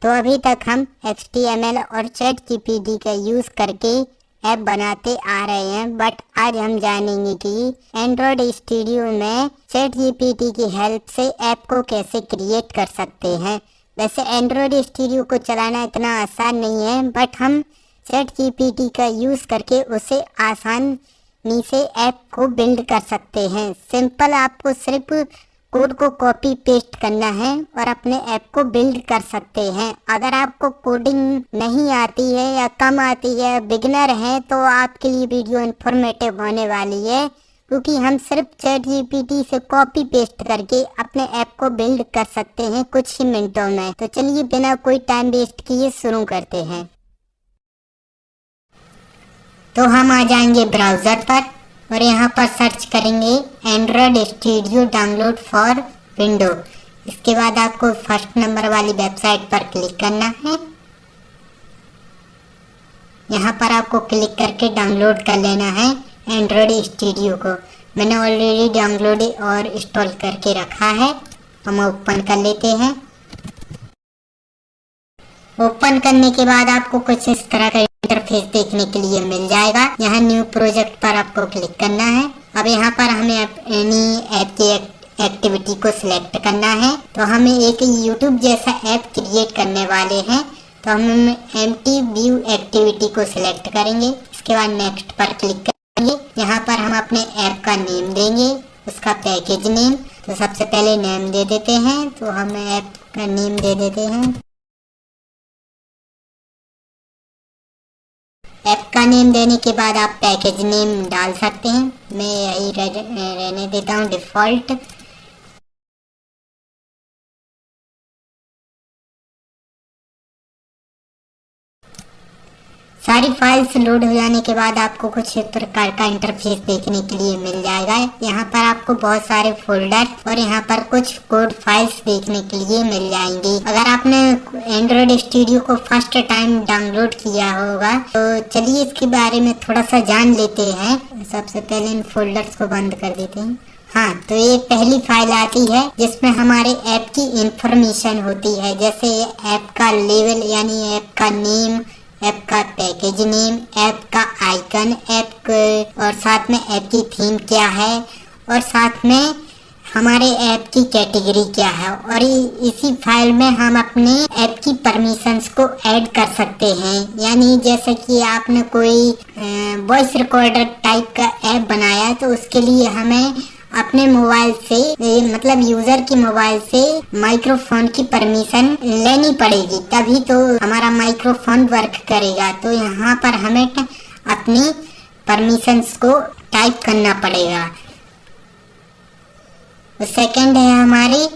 तो अभी तक हम HTML और ChatGPT का यूज़ करके ऐप बनाते आ रहे हैं, बट आज हम जानेंगे कि एंड्रॉयड स्टूडियो में ChatGPT की हेल्प से ऐप को कैसे क्रिएट कर सकते हैं। वैसे एंड्रॉयड स्टूडियो को चलाना इतना आसान नहीं है, बट हम ChatGPT का यूज़ करके उसे आसानी से ऐप को बिल्ड कर सकते हैं। सिंपल आपको सिर्फ कोड को कॉपी पेस्ट करना है और अपने ऐप को बिल्ड कर सकते हैं। अगर आपको कोडिंग नहीं आती है या कम आती है, बिगिनर हैं, तो आपके लिए वीडियो इन्फॉर्मेटिव होने वाली है, क्योंकि हम सिर्फ ChatGPT से कॉपी पेस्ट करके अपने ऐप को बिल्ड कर सकते हैं कुछ ही मिनटों में। तो चलिए बिना कोई टाइम वेस्ट किए शुरू करते हैं। तो हम आ जाएंगे ब्राउज़र पर और यहाँ पर सर्च करेंगे Android studio download for window. इसके बाद आपको फर्स्ट नंबर वाली वेबसाइट पर क्लिक करना है। यहाँ पर आपको क्लिक करके डाउनलोड कर लेना है एंड्रॉयड स्टूडियो को। मैंने ऑलरेडी डाउनलोड और इंस्टॉल करके रखा है। हम ओपन कर लेते हैं। ओपन करने के बाद आपको कुछ इस तरह का इंटरफेस देखने के लिए मिल जाएगा। यहाँ न्यू प्रोजेक्ट पर आपको क्लिक करना है। अब यहाँ पर हमें एनी ऐप की एक्टिविटी को सिलेक्ट करना है। तो हमें एक यूट्यूब जैसा ऐप क्रिएट करने वाले हैं, तो हम एम्प्टी व्यू एक्टिविटी को सिलेक्ट करेंगे। इसके बाद नेक्स्ट पर क्लिक करेंगे। यहाँ पर हम अपने ऐप का नेम देंगे, उसका पैकेज नेम। तो सबसे पहले नेम दे देते हैं, तो हम ऐप का नेम दे देते हैं। ऐप का नेम देने के बाद आप पैकेज नेम डाल सकते हैं। मैं यही रहने देता हूँ डिफ़ॉल्ट। सारी फाइल्स लोड हो जाने के बाद आपको कुछ इस प्रकार का इंटरफेस देखने के लिए मिल जाएगा। यहाँ पर आपको बहुत सारे फोल्डर और यहाँ पर कुछ कोड फाइल्स देखने के लिए मिल जाएंगी। अगर आपने एंड्रॉयड स्टूडियो को फर्स्ट टाइम डाउनलोड किया होगा, तो चलिए इसके बारे में थोड़ा सा जान लेते हैं। सबसे पहले इन फोल्डर्स को बंद कर देते हैं। हाँ, तो ये पहली फाइल आती है जिसमें हमारे ऐप की इंफॉर्मेशन होती है, जैसे ऐप का लेवल यानी ऐप का नेम, ऐप का पैकेज नेम, ऐप का आइकन, और साथ में ऐप की थीम क्या है, और साथ में हमारे ऐप की कैटेगरी क्या है। और इसी फाइल में हम अपने ऐप की परमिशंस को ऐड कर सकते हैं। यानी जैसे कि आपने कोई वॉइस रिकॉर्डर टाइप का ऐप बनाया, तो उसके लिए हमें अपने मोबाइल से, मतलब यूजर के मोबाइल से माइक्रोफोन की परमिशन लेनी पड़ेगी, तभी तो हमारा माइक्रोफोन वर्क करेगा। तो यहाँ पर हमें अपनी परमिशंस को टाइप करना पड़ेगा। सेकंड है हमारी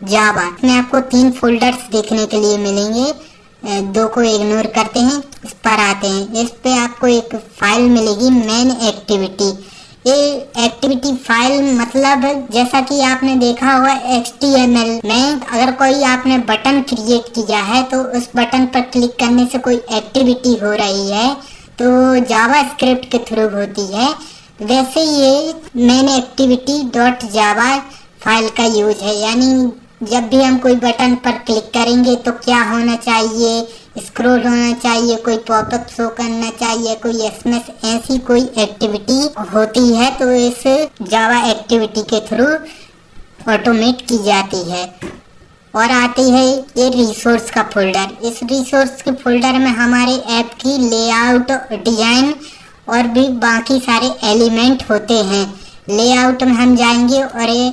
जावा। इसमें आपको 3 फोल्डर्स देखने के लिए मिलेंगे, 2 को इग्नोर करते हैं। इस पर आते हैं। इस पे आपको एक फाइल मिलेगी मेन एक्टिविटी। ये एक्टिविटी फाइल मतलब जैसा कि आपने देखा होगा HTML में अगर कोई आपने बटन क्रिएट किया है, तो उस बटन पर क्लिक करने से कोई एक्टिविटी हो रही है, तो जावा स्क्रिप्ट के थ्रू होती है। वैसे ये main activity dot Java file का यूज है। यानी जब भी हम कोई बटन पर क्लिक करेंगे तो क्या होना चाहिए, स्क्रॉल होना चाहिए, कोई पॉपअप शो करना चाहिए, कोई SMS, ऐसी कोई एक्टिविटी होती है, तो इस जावा एक्टिविटी के थ्रू ऑटोमेट की जाती है। और आती है ये रिसोर्स का फोल्डर। इस रिसोर्स के फोल्डर में हमारे ऐप की लेआउट, डिजाइन और भी बाकी सारे एलिमेंट होते हैं। लेआउट में हम जाएंगे और ये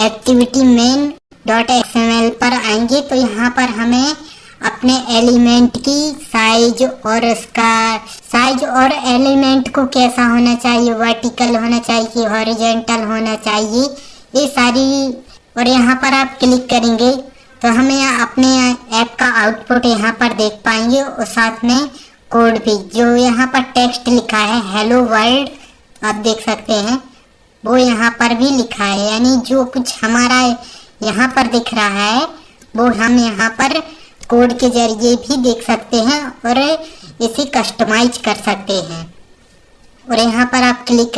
एक्टिविटी मेन .xml पर आएंगे, तो यहाँ पर हमें अपने एलिमेंट की साइज और एलिमेंट को कैसा होना चाहिए, वर्टिकल होना चाहिए, हॉरिजॉन्टल होना चाहिए, ये सारी। और यहाँ पर आप क्लिक करेंगे तो हमें अपने ऐप का आउटपुट यहाँ पर देख पाएंगे, और साथ में कोड भी। जो यहाँ पर टेक्स्ट लिखा है हेलो वर्ल्ड, आप देख सकते हैं, वो यहाँ पर भी लिखा है। यानी जो कुछ हमारा यहाँ पर दिख रहा है वो हम यहाँ पर कोड के जरिए भी देख सकते हैं और इसे कस्टमाइज कर सकते हैं। और यहाँ पर आप क्लिक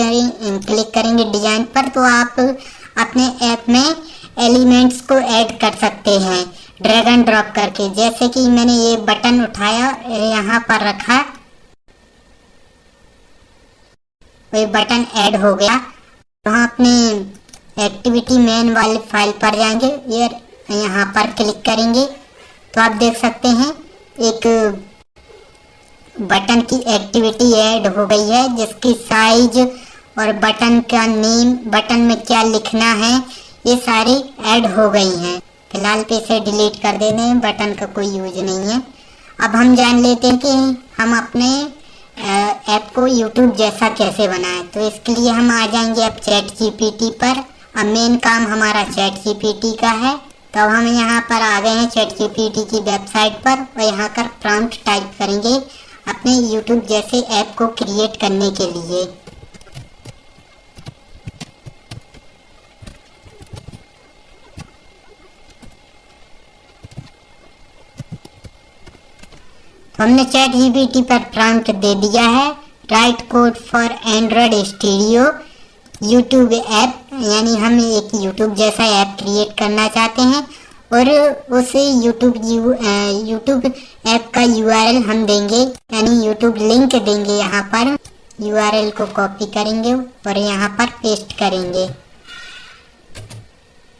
करेंगे डिजाइन पर, तो आप अपने ऐप में एलिमेंट्स को ऐड कर सकते हैं। ड्रैग एंड ड्रॉप करके। जैसे कि मैंने ये बटन उठाया, यहाँ पर रखा, ये बटन ऐड हो गया। वहाँ अपने एक्टिविटी मेन वाली फाइल पर जाएंगे, ये यहाँ पर क्लिक करेंगे तो आप देख सकते हैं एक बटन की एक्टिविटी ऐड हो गई है, जिसकी साइज और बटन का नेम, बटन में क्या लिखना है, ये सारी ऐड हो गई हैं। फिलहाल पे इसे डिलीट कर देते हैं, बटन का कोई यूज नहीं है। अब हम जान लेते हैं कि हम अपने ऐप को यूट्यूब जैसा कैसे बनाएं। तो इसके लिए हम आ जाएंगे अब चैट जीपीटी पर। अब मेन काम हमारा चैट जीपीटी का है, तो अब हम यहाँ पर आ गए हैं चैट जीपीटी की वेबसाइट पर और यहाँ पर प्रॉम्प्ट टाइप करेंगे अपने यूट्यूब जैसे ऐप को क्रिएट करने के लिए। तो हमने चैट जीपीटी पर प्रॉम्प्ट दे दिया है, right code for Android studio YouTube app, यानी हम एक यूट्यूब जैसा ऐप क्रिएट करना चाहते हैं और उस यूट्यूब ऐप का यूआरएल हम देंगे, यानी यूट्यूब लिंक देंगे। यहाँ पर यूआरएल को कॉपी करेंगे और यहाँ पर पेस्ट करेंगे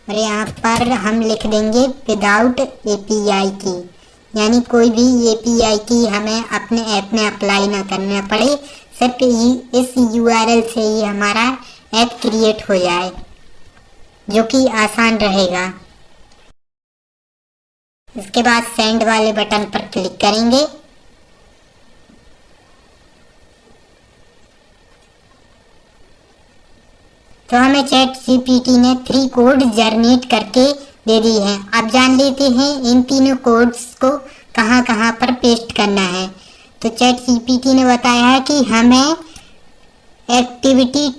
और यहाँ पर हम लिख देंगे विदाउट एपीआई की, यानी कोई भी एपीआई की हमें अपने ऐप में अप्लाई ना करना पड़े, सिर्फ इस यूआरएल से ही हमारा ऐप क्रिएट हो जाए, जो कि आसान रहेगा। इसके बाद सेंड वाले बटन पर क्लिक करेंगे। तो हमें चैट जीपीटी ने 3 कोड जनरेट करके दे दी है। अब जान लेते हैं इन तीनों कोड्स को कहाँ कहाँ पर पेस्ट करना है। तो चैट जीपीटी ने बताया है कि हमें एक्टिविटी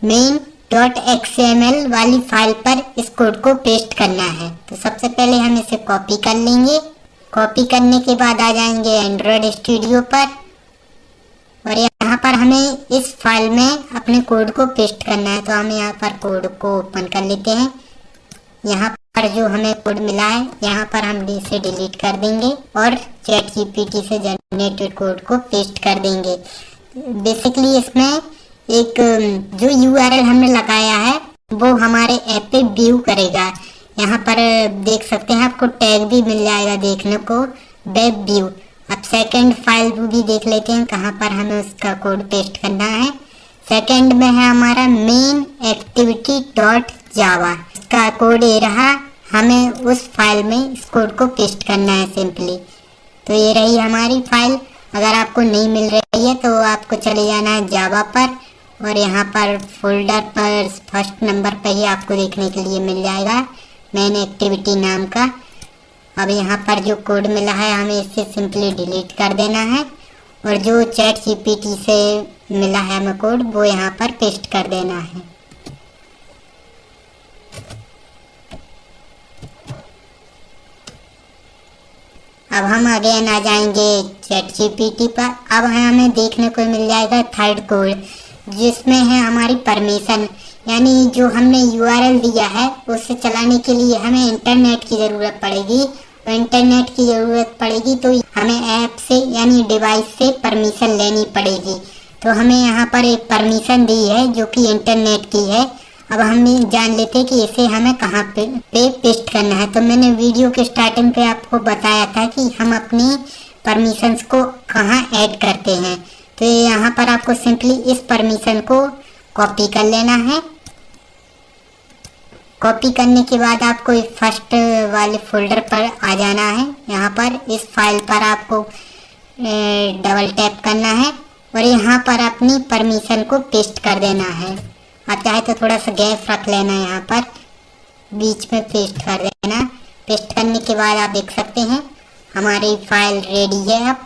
main.xml वाली फाइल पर इस कोड को पेस्ट करना है। तो सबसे पहले हम इसे कॉपी कर लेंगे। कॉपी करने के बाद आ जाएंगे एंड्रॉइड स्टूडियो पर और यहाँ पर हमें इस फाइल में अपने कोड को पेस्ट करना है। तो हम यहाँ पर कोड को ओपन कर लेते हैं। यहाँ पर जो हमें कोड मिला है, यहाँ पर हम इसे डिलीट कर देंगे और चैट जीपीटी से जनरेटेड कोड को पेस्ट कर देंगे। बेसिकली इसमें एक जो यूआरएल हमने लगाया है वो हमारे ऐप पे व्यू करेगा। यहाँ पर देख सकते हैं, आपको टैग भी मिल जाएगा देखने को, वेब व्यू। अब सेकंड फाइल भी देख लेते हैं कहाँ पर हमें उसका कोड पेस्ट करना है। सेकंड में है हमारा मेन एक्टिविटी डॉट जावा, इसका कोड ये रहा, हमें उस फाइल में इस कोड को पेस्ट करना है सिंपली। तो ये रही हमारी फाइल। अगर आपको नहीं मिल रही है तो आपको चले जाना है जावा पर और यहाँ पर फोल्डर पर फर्स्ट नंबर पर ही आपको देखने के लिए मिल जाएगा मेन एक्टिविटी नाम का। अब यहाँ पर जो कोड मिला है हमें इसे सिंपली डिलीट कर देना है और जो चैट जीपीटी से मिला है हमें कोड वो यहाँ पर पेस्ट कर देना है। अब हम अगेन आ जाएंगे चैट जीपीटी पर। अब हमें देखने को मिल जाएगा थर्ड कोड, जिसमें है हमारी परमिशन, यानी जो हमने यूआरएल दिया है उसे चलाने के लिए हमें इंटरनेट की ज़रूरत पड़ेगी और इंटरनेट की ज़रूरत पड़ेगी तो हमें ऐप से यानी डिवाइस से परमिशन लेनी पड़ेगी। तो हमें यहाँ पर एक परमिशन दी है जो कि इंटरनेट की है। अब हम जान लेते हैं कि इसे हमें कहाँ पे पेस्ट करना है। तो मैंने वीडियो के स्टार्टिंग पे आपको बताया था कि हम अपनी परमिशंस को कहाँ ऐड करते हैं। तो यहाँ पर आपको सिंपली इस परमिशन को कॉपी कर लेना है। कॉपी करने के बाद आपको इस फर्स्ट वाले फोल्डर पर आ जाना है। यहाँ पर इस फाइल पर आपको डबल टैप करना है और यहाँ पर अपनी परमिशन को पेस्ट कर देना है। आप चाहे तो थोड़ा सा गैप रख लेना, यहाँ पर बीच में पेस्ट कर देना। पेस्ट करने के बाद आप देख सकते हैं हमारी फाइल रेडी है। अब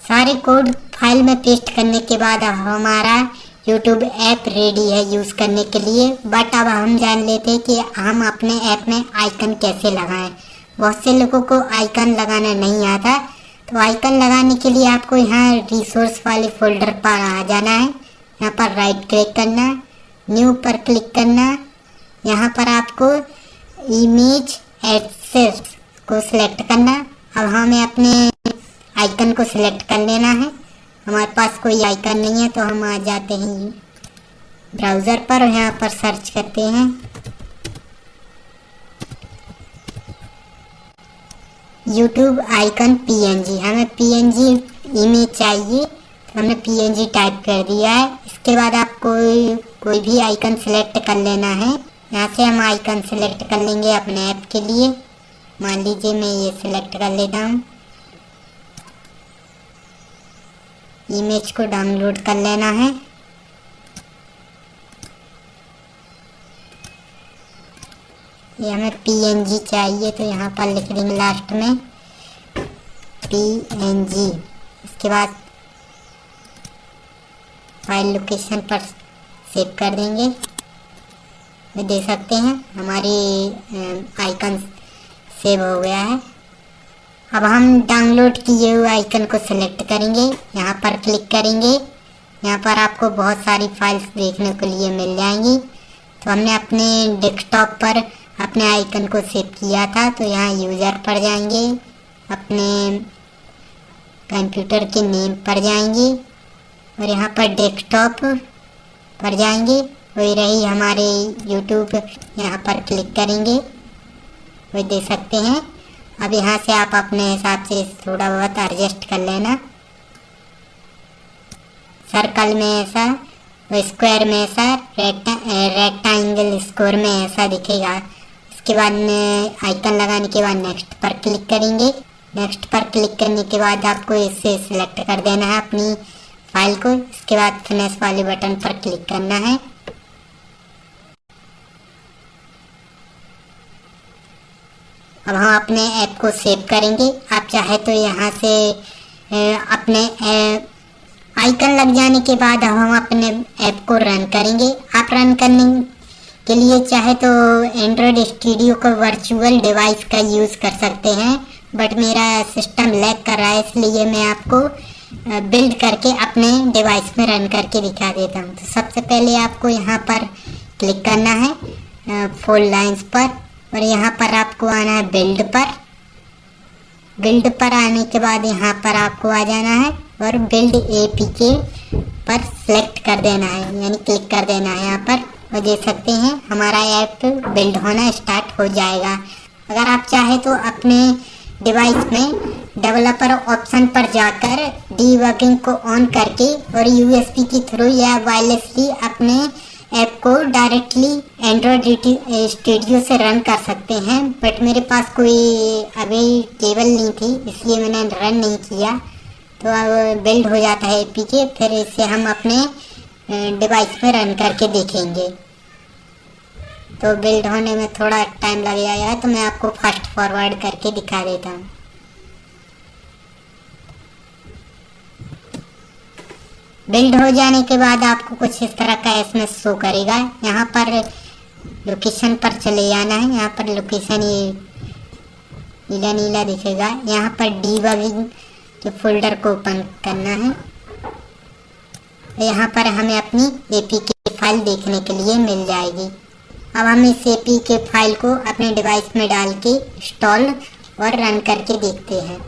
सारे कोड फाइल में पेस्ट करने के बाद हमारा यूट्यूब ऐप रेडी है यूज़ करने के लिए। बट अब हम जान लेते हैं कि हम अपने ऐप में आइकन कैसे लगाएं। बहुत से लोगों को आइकन लगाना नहीं आता, तो आइकन लगाने के लिए आपको यहाँ रिसोर्स वाले फोल्डर पर आ जाना है। यहाँ पर राइट क्लिक करना, न्यू पर क्लिक करना। यहाँ पर आपको इमेज एक्सेस को सिलेक्ट करना। अब हमें अपने आइकन को सिलेक्ट कर लेना है। हमारे पास कोई आइकन नहीं है तो हम आ जाते हैं ब्राउज़र पर और यहाँ पर सर्च करते हैं YouTube आइकन PNG। हमें PNG इमेज चाहिए तो हमने PNG टाइप कर दिया है। इसके बाद आपको कोई भी आइकन सिलेक्ट कर लेना है। यहाँ से हम आइकन सिलेक्ट कर लेंगे अपने ऐप के लिए। मान लीजिए मैं ये सिलेक्ट कर लेता हूँ। इमेज को डाउनलोड कर लेना है। ये हमें PNG चाहिए तो यहाँ पर लिख देंगे लास्ट में PNG। इसके बाद फाइल लोकेशन पर सेव कर देंगे। ये देख सकते हैं हमारी आइकन सेव हो गया है। अब हम डाउनलोड किए हुए आइकन को सिलेक्ट करेंगे, यहाँ पर क्लिक करेंगे। यहाँ पर आपको बहुत सारी फाइल्स देखने के लिए मिल जाएंगी। तो हमने अपने डेस्कटॉप पर अपने आइकन को सेव किया था तो यहाँ यूज़र पर जाएंगे, अपने कंप्यूटर के नेम पर जाएंगे और यहाँ पर डेस्कटॉप पर जाएंगे। वही रही हमारे YouTube, यहाँ पर क्लिक करेंगे। वही देख सकते हैं। अब यहाँ से आप अपने हिसाब से थोड़ा बहुत एडजस्ट कर लेना। सर्कल में ऐसा, स्क्वायर में ऐसा, रेक्टेंगल स्क्वायर में ऐसा दिखेगा। इसके बाद आइकन लगाने के बाद नेक्स्ट पर क्लिक करेंगे। नेक्स्ट पर क्लिक करने के बाद आपको इसे सिलेक्ट कर देना है अपनी फाइल को। इसके बाद फिनिश वाले बटन पर क्लिक करना है। अब हम अपने ऐप को सेव करेंगे। आप चाहे तो यहाँ से अपने आइकन लग जाने के बाद हम अपने ऐप को रन करेंगे। आप रन करने के लिए चाहे तो एंड्रॉयड स्टूडियो का वर्चुअल डिवाइस का यूज़ कर सकते हैं, बट मेरा सिस्टम लैग कर रहा है इसलिए मैं आपको बिल्ड करके अपने डिवाइस में रन करके दिखा देता हूँ। तो सबसे पहले आपको यहाँ पर क्लिक करना है 4 लाइन्स पर और यहाँ पर आपको आना है बिल्ड पर। बिल्ड पर आने के बाद यहाँ पर आपको आ जाना है और बिल्ड APK पर सेलेक्ट कर देना है, यानी क्लिक कर देना है यहाँ पर। और देख सकते हैं हमारा ऐप बिल्ड होना स्टार्ट हो जाएगा। अगर आप चाहे तो अपने डिवाइस में डेवलपर ऑप्शन पर जाकर डीबगिंग को ऑन करके और USB के थ्रू या वायरलेसली अपने ऐप को डायरेक्टली एंड्रॉयड स्टूडियो से रन कर सकते हैं, बट मेरे पास कोई अभी केबल नहीं थी इसलिए मैंने रन नहीं किया। तो अब बिल्ड हो जाता है APK, फिर इसे हम अपने डिवाइस में रन करके देखेंगे। तो बिल्ड होने में थोड़ा टाइम लग जाएगा तो मैं आपको फास्ट फॉरवर्ड करके दिखा देता हूँ। बिल्ड हो जाने के बाद आपको कुछ इस तरह का SMS शो करेगा। यहाँ पर लोकेशन पर चले जाना है। यहाँ पर लोकेशन ये नीला नीला दिखेगा। यहाँ पर डीबगिंग के फोल्डर को ओपन करना है। यहाँ पर हमें अपनी APK फाइल देखने के लिए मिल जाएगी। अब हम इस APK फाइल को अपने डिवाइस में डाल के इंस्टॉल और रन करके देखते हैं।